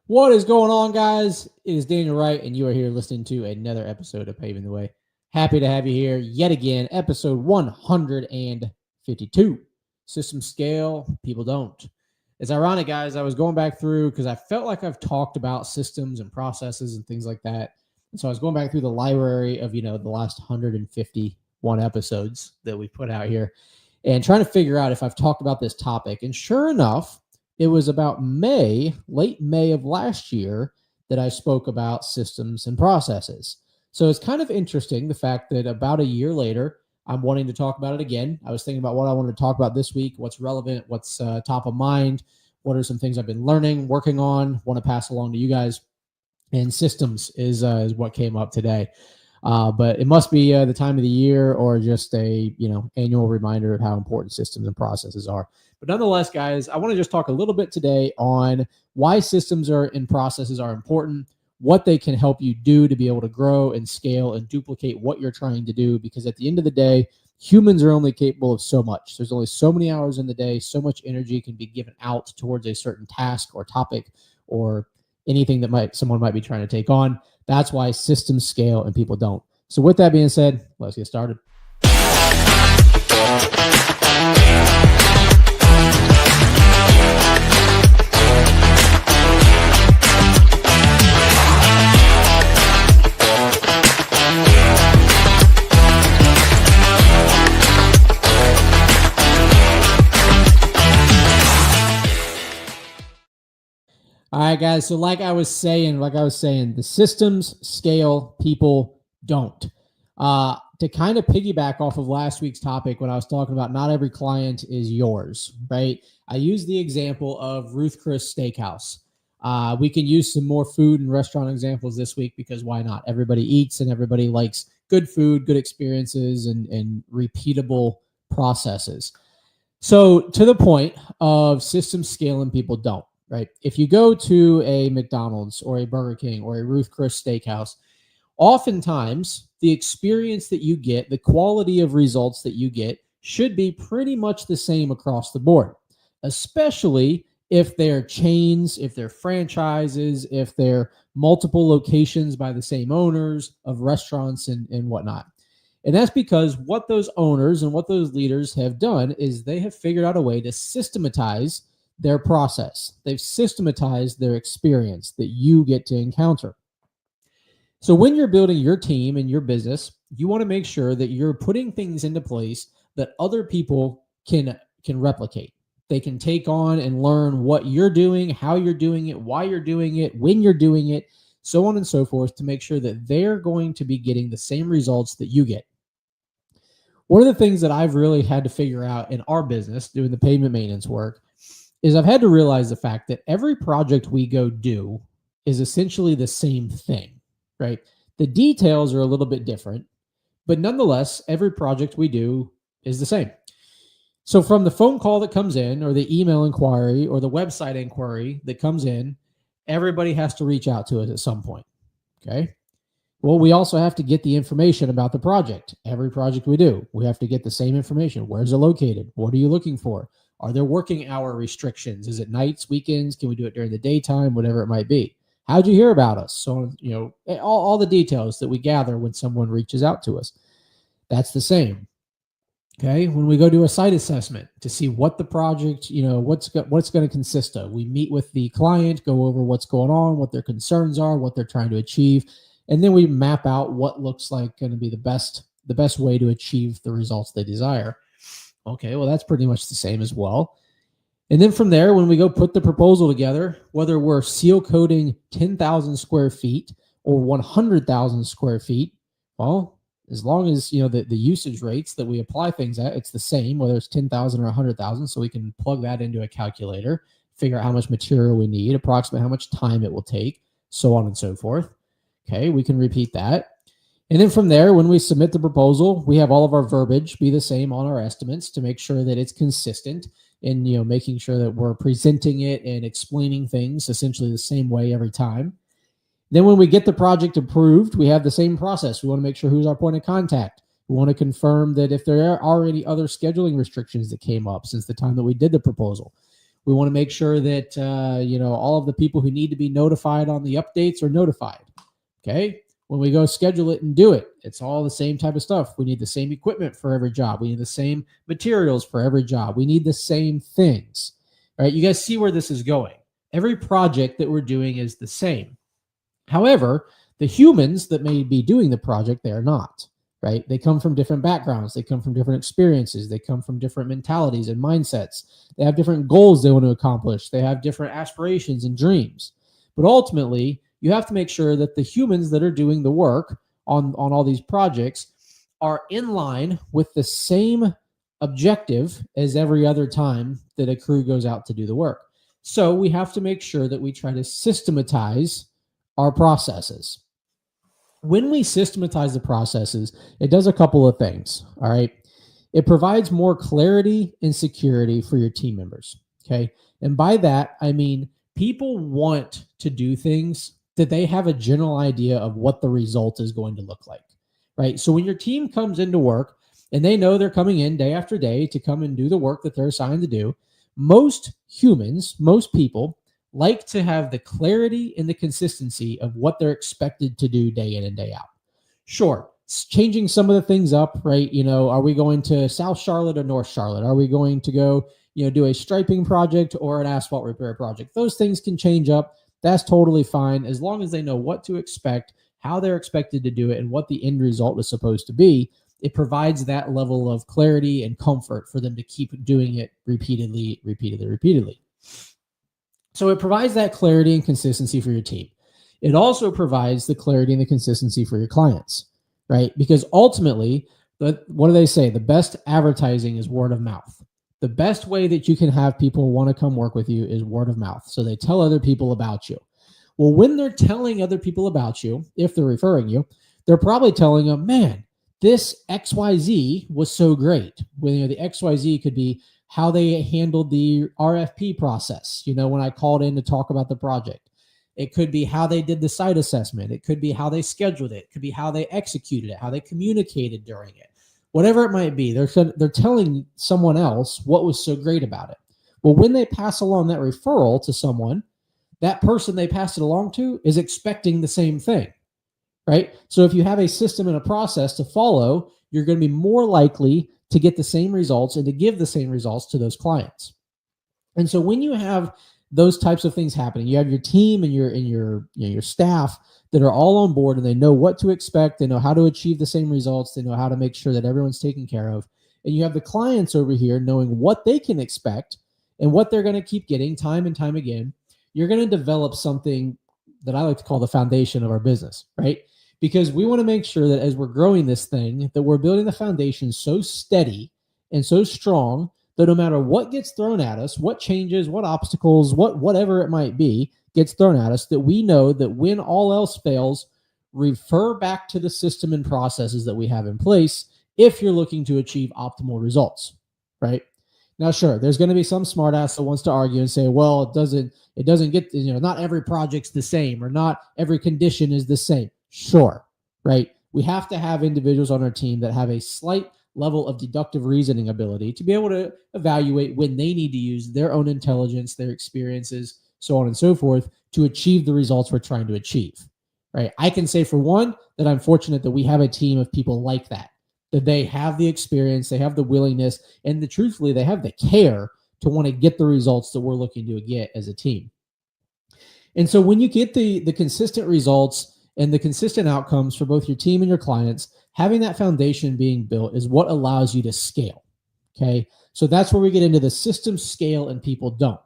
What is going on, guys? It is Daniel Wright, and you are here listening to another episode of Paving the Way. Happy to have you here yet again, episode 152. System scale, people don't. It's ironic, guys. I was going back through because I felt like I've talked about systems and processes and things like that. And so I was going back through the library of, the last 151 episodes that we put out here and trying to figure out if I've talked about this topic. And sure enough, it was about late May of last year, that I spoke about systems and processes. So it's kind of interesting the fact that about a year later, I'm wanting to talk about it again. I was thinking about what I wanted to talk about this week, what's relevant, what's top of mind, what are some things I've been learning, working on, want to pass along to you guys. And systems is what came up today. But it must be the time of the year or just a annual reminder of how important systems and processes are. But nonetheless, guys, I want to just talk a little bit today on why systems and processes are important, what they can help you do to be able to grow and scale and duplicate what you're trying to do. Because at the end of the day, humans are only capable of so much. There's only so many hours in the day, so much energy can be given out towards a certain task or topic or anything that someone might be trying to take on. That's why systems scale and people don't. So with that being said, let's get started. All right, guys. So like I was saying, the systems scale, people don't. To kind of piggyback off of last week's topic when I was talking about not every client is yours, right? I used the example of Ruth Chris Steakhouse. We can use some more food and restaurant examples this week because why not? Everybody eats and everybody likes good food, good experiences, and repeatable processes. So to the point of systems scale and people don't. Right? If you go to a McDonald's or a Burger King or a Ruth Chris Steakhouse, oftentimes the experience that you get, the quality of results that you get should be pretty much the same across the board, especially if they're chains, if they're franchises, if they're multiple locations by the same owners of restaurants and whatnot. And that's because what those owners and what those leaders have done is they have figured out a way to systematize their process. They've systematized their experience that you get to encounter. So when you're building your team and your business, you want to make sure that you're putting things into place that other people can replicate. They can take on and learn what you're doing, how you're doing it, why you're doing it, when you're doing it, so on and so forth, to make sure that they're going to be getting the same results that you get. One of the things that I've really had to figure out in our business, doing the pavement maintenance work, is I've had to realize the fact that every project we go do is essentially the same thing, right? The details are a little bit different, but nonetheless, every project we do is the same. So from the phone call that comes in or the email inquiry or the website inquiry that comes in, everybody has to reach out to us at some point, okay? Well, we also have to get the information about the project. Every project we do, we have to get the same information. Where's it located? What are you looking for? Are there working hour restrictions? Is it nights, weekends? Can we do it during the daytime? Whatever it might be. How'd you hear about us? So, all the details that we gather when someone reaches out to us. That's the same. Okay. When we go do a site assessment to see what the project, what's going to consist of, we meet with the client, go over what's going on, what their concerns are, what they're trying to achieve. And then we map out what looks like going to be the best way to achieve the results they desire. Okay, well, that's pretty much the same as well. And then from there, when we go put the proposal together, whether we're seal coating 10,000 square feet or 100,000 square feet, well, as long as, the usage rates that we apply things at, it's the same, whether it's 10,000 or 100,000. So we can plug that into a calculator, figure out how much material we need, approximately how much time it will take, so on and so forth. Okay, we can repeat that. And then from there, when we submit the proposal, we have all of our verbiage be the same on our estimates to make sure that it's consistent and, making sure that we're presenting it and explaining things essentially the same way every time. Then when we get the project approved, we have the same process. We want to make sure who's our point of contact. We want to confirm that if there are any other scheduling restrictions that came up since the time that we did the proposal, We want to make sure that, all of the people who need to be notified on the updates are notified. Okay. When we go schedule it and do it, it's all the same type of stuff. We need the same equipment for every job. We need the same materials for every job. We need the same things. All right. You guys see where this is going. Every project that we're doing is the same. However, the humans that may be doing the project, they are not, right? They come from different backgrounds. They come from different experiences. They come from different mentalities and mindsets. They have different goals they want to accomplish. They have different aspirations and dreams. But ultimately, you have to make sure that the humans that are doing the work on all these projects are in line with the same objective as every other time that a crew goes out to do the work. So we have to make sure that we try to systematize our processes. When we systematize the processes, it does a couple of things, all right? It provides more clarity and security for your team members, okay? And by that, I mean people want to do things that they have a general idea of what the result is going to look like, right? So when your team comes into work and they know they're coming in day after day to come and do the work that they're assigned to do, most humans, most people like to have the clarity and the consistency of what they're expected to do day in and day out. Sure, changing some of the things up, right? Are we going to South Charlotte or North Charlotte? Are we going to go, do a striping project or an asphalt repair project? Those things can change up. That's totally fine as long as they know what to expect, how they're expected to do it, and what the end result is supposed to be. It provides that level of clarity and comfort for them to keep doing it repeatedly. So it provides that clarity and consistency for your team. It also provides the clarity and the consistency for your clients, right? Because ultimately, what do they say? The best advertising is word of mouth. The best way that you can have people want to come work with you is word of mouth. So they tell other people about you. Well, when they're telling other people about you, if they're referring you, they're probably telling them, man, this XYZ was so great. When the XYZ could be how they handled the RFP process, when I called in to talk about the project. It could be how they did the site assessment. It could be how they scheduled it. It could be how they executed it, how they communicated during it. Whatever it might be, they're telling someone else what was so great about it. Well, when they pass along that referral to someone, that person they passed it along to is expecting the same thing, right? So if you have a system and a process to follow, you're going to be more likely to get the same results and to give the same results to those clients. And so when you have those types of things happening, you have your team and your staff that are all on board and they know what to expect. They know how to achieve the same results. They know how to make sure that everyone's taken care of. And you have the clients over here knowing what they can expect and what they're going to keep getting time and time again. You're going to develop something that I like to call the foundation of our business, right? Because we want to make sure that as we're growing this thing, that we're building the foundation so steady and so strong that no matter what gets thrown at us, what changes, what obstacles, whatever it might be gets thrown at us, that we know that when all else fails, refer back to the system and processes that we have in place if you're looking to achieve optimal results, right? Now, sure, there's going to be some smartass that wants to argue and say, well, it doesn't get, not every project's the same or not every condition is the same. Sure, right? We have to have individuals on our team that have a slight level of deductive reasoning ability to be able to evaluate when they need to use their own intelligence, their experiences, so on and so forth, to achieve the results we're trying to achieve, right? I can say for one that I'm fortunate that we have a team of people like that they have the experience, they have the willingness, and truthfully, they have the care to want to get the results that we're looking to get as a team. And so when you get the consistent results and the consistent outcomes for both your team and your clients, having that foundation being built is what allows you to scale, okay? So that's where we get into the system scale and people don't.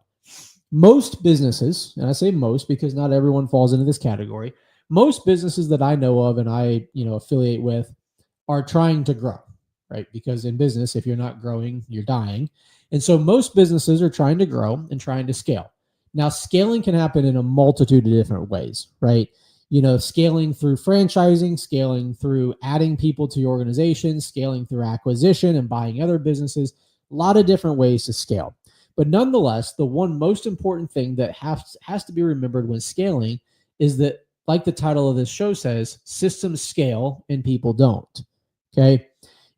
Most businesses, and I say most because not everyone falls into this category, most businesses that I know of and I affiliate with are trying to grow, right? Because in business, if you're not growing, you're dying. And so most businesses are trying to grow and trying to scale. Now, scaling can happen in a multitude of different ways, right? Scaling through franchising, scaling through adding people to your organization, scaling through acquisition and buying other businesses, a lot of different ways to scale. But nonetheless, the one most important thing that has to be remembered when scaling is that, like the title of this show says, systems scale and people don't. Okay.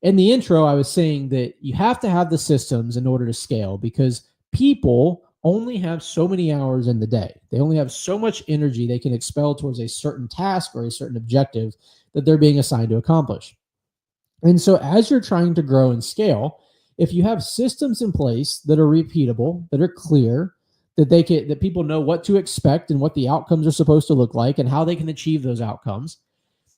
In the intro, I was saying that you have to have the systems in order to scale because people only have so many hours in the day. They only have so much energy they can expel towards a certain task or a certain objective that they're being assigned to accomplish. And so as you're trying to grow and scale, if you have systems in place that are repeatable, that are clear, that people know what to expect and what the outcomes are supposed to look like and how they can achieve those outcomes,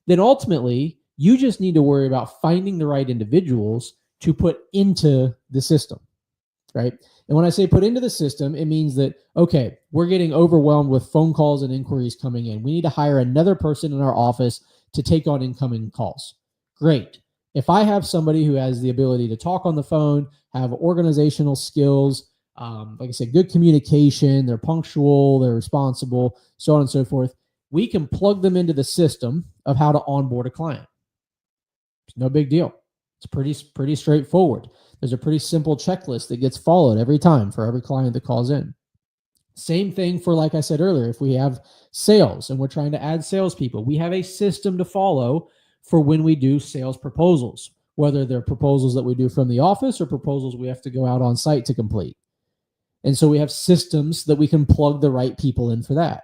then ultimately you just need to worry about finding the right individuals to put into the system, right? And when I say put into the system, it means that, okay, we're getting overwhelmed with phone calls and inquiries coming in. We need to hire another person in our office to take on incoming calls. Great. If I have somebody who has the ability to talk on the phone, have organizational skills, like I said, good communication, they're punctual, they're responsible, so on and so forth, we can plug them into the system of how to onboard a client. It's no big deal. It's pretty straightforward. There's a pretty simple checklist that gets followed every time for every client that calls in. Same thing for, like I said earlier, if we have sales and we're trying to add salespeople, we have a system to follow for when we do sales proposals, whether they're proposals that we do from the office or proposals we have to go out on site to complete. And so we have systems that we can plug the right people in for that.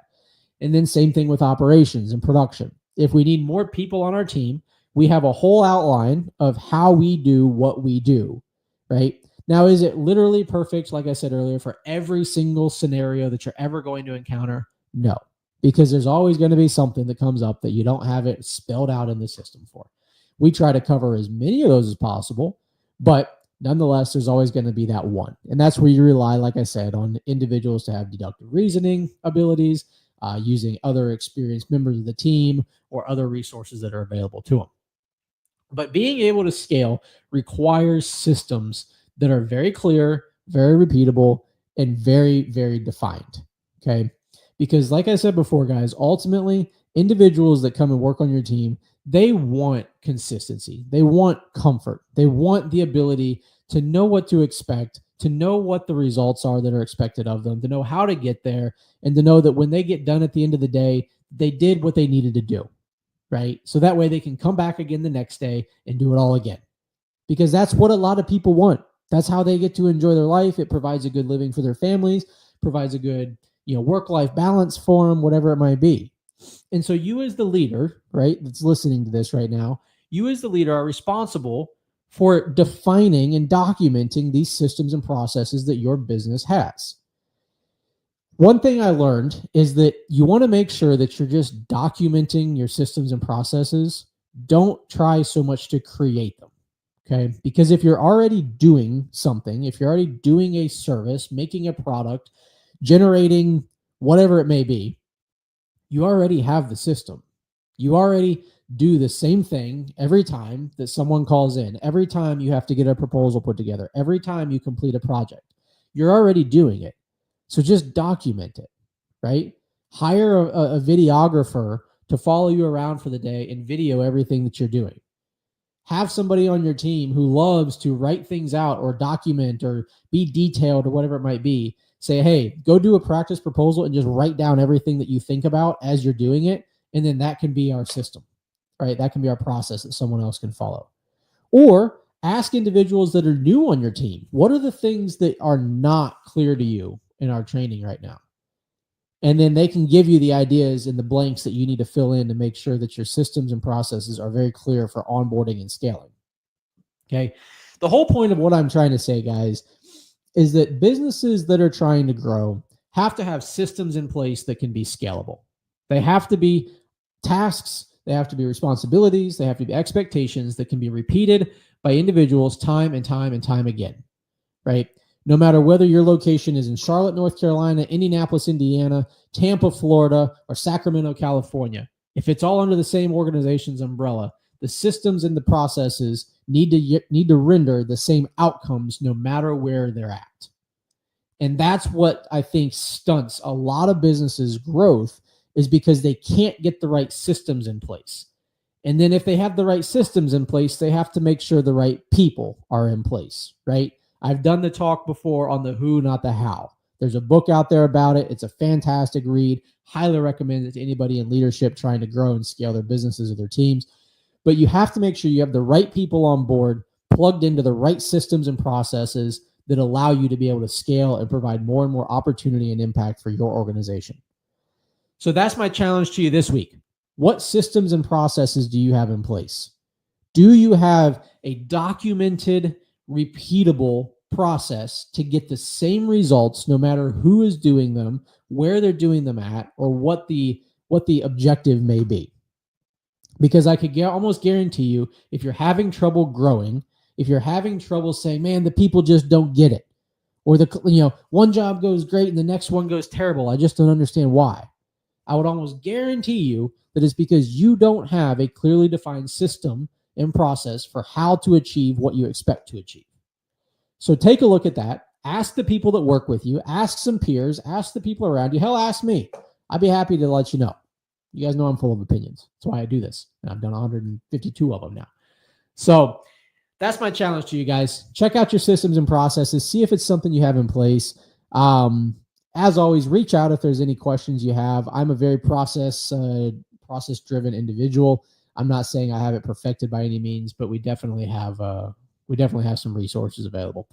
And then same thing with operations and production. If we need more people on our team, we have a whole outline of how we do what we do, right? Now, is it literally perfect, like I said earlier, for every single scenario that you're ever going to encounter? No, because there's always going to be something that comes up that you don't have it spelled out in the system for. We try to cover as many of those as possible, but nonetheless, there's always going to be that one. And that's where you rely, like I said, on individuals to have deductive reasoning abilities, using other experienced members of the team or other resources that are available to them. But being able to scale requires systems that are very clear, very repeatable, and very, very defined. Okay. Because like I said before, guys, ultimately, individuals that come and work on your team, they want consistency. They want comfort. They want the ability to know what to expect, to know what the results are that are expected of them, to know how to get there, and to know that when they get done at the end of the day, they did what they needed to do, right? So that way they can come back again the next day and do it all again. Because that's what a lot of people want. That's how they get to enjoy their life. It provides a good living for their families, provides a good, work-life balance for them, whatever it might be. And so you as the leader, right, that's listening to this right now, you as the leader are responsible for defining and documenting these systems and processes that your business has. One thing I learned is that you want to make sure that you're just documenting your systems and processes. Don't try so much to create them, okay? Because if you're already doing something, if you're already doing a service, making a product, generating whatever it may be, you already have the system. You already do the same thing every time that someone calls in, every time you have to get a proposal put together, every time you complete a project. You're already doing it. So just document it, right? Hire a videographer to follow you around for the day and video everything that you're doing. Have somebody on your team who loves to write things out or document or be detailed or whatever it might be. Say, hey, go do a practice proposal and just write down everything that you think about as you're doing it. And then that can be our system, right? That can be our process that someone else can follow. Or ask individuals that are new on your team, what are the things that are not clear to you in our training right now? And then they can give you the ideas and the blanks that you need to fill in to make sure that your systems and processes are very clear for onboarding and scaling. Okay. The whole point of what I'm trying to say, guys, is that businesses that are trying to grow have to have systems in place that can be scalable. They have to be tasks, they have to be responsibilities, they have to be expectations that can be repeated by individuals time and time and time again, right? No matter whether your location is in Charlotte, North Carolina, Indianapolis, Indiana, Tampa, Florida, or Sacramento, California, if it's all under the same organization's umbrella, the systems and the processes need to render the same outcomes no matter where they're at. And that's what I think stunts a lot of businesses' growth, is because they can't get the right systems in place. And then if they have the right systems in place, they have to make sure the right people are in place, right? I've done the talk before on the who, not the how. There's a book out there about it. It's a fantastic read. Highly recommend it to anybody in leadership trying to grow and scale their businesses or their teams. But you have to make sure you have the right people on board, plugged into the right systems and processes that allow you to be able to scale and provide more and more opportunity and impact for your organization. So that's my challenge to you this week. What systems and processes do you have in place? Do you have a documented, repeatable process to get the same results no matter who is doing them, where they're doing them at, or what the objective may be? Because I could almost guarantee you, if you're having trouble growing, if you're having trouble saying, man, the people just don't get it, or one job goes great and the next one goes terrible, I just don't understand why. I would almost guarantee you that it's because you don't have a clearly defined system and process for how to achieve what you expect to achieve. So take a look at that. Ask the people that work with you. Ask some peers. Ask the people around you. Hell, ask me. I'd be happy to let you know. You guys know I'm full of opinions. That's why I do this. And I've done 152 of them now. So that's my challenge to you guys. Check out your systems and processes. See if it's something you have in place. As always, reach out if there's any questions you have. I'm a very process-driven individual. I'm not saying I have it perfected by any means, but we definitely have some resources available.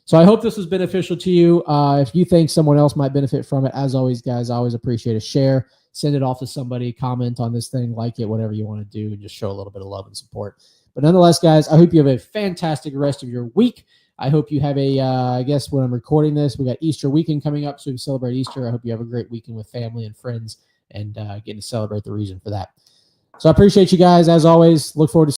So I hope this was beneficial to you. If you think someone else might benefit from it, as always, guys, I always appreciate a share. Send it off to somebody, comment on this thing, like it, whatever you want to do, and just show a little bit of love and support. But nonetheless, guys, I hope you have a fantastic rest of your week. I hope you have I guess when I'm recording this, we got Easter weekend coming up, so we celebrate Easter. I hope you have a great weekend with family and friends and getting to celebrate the reason for that. So I appreciate you guys. As always, look forward to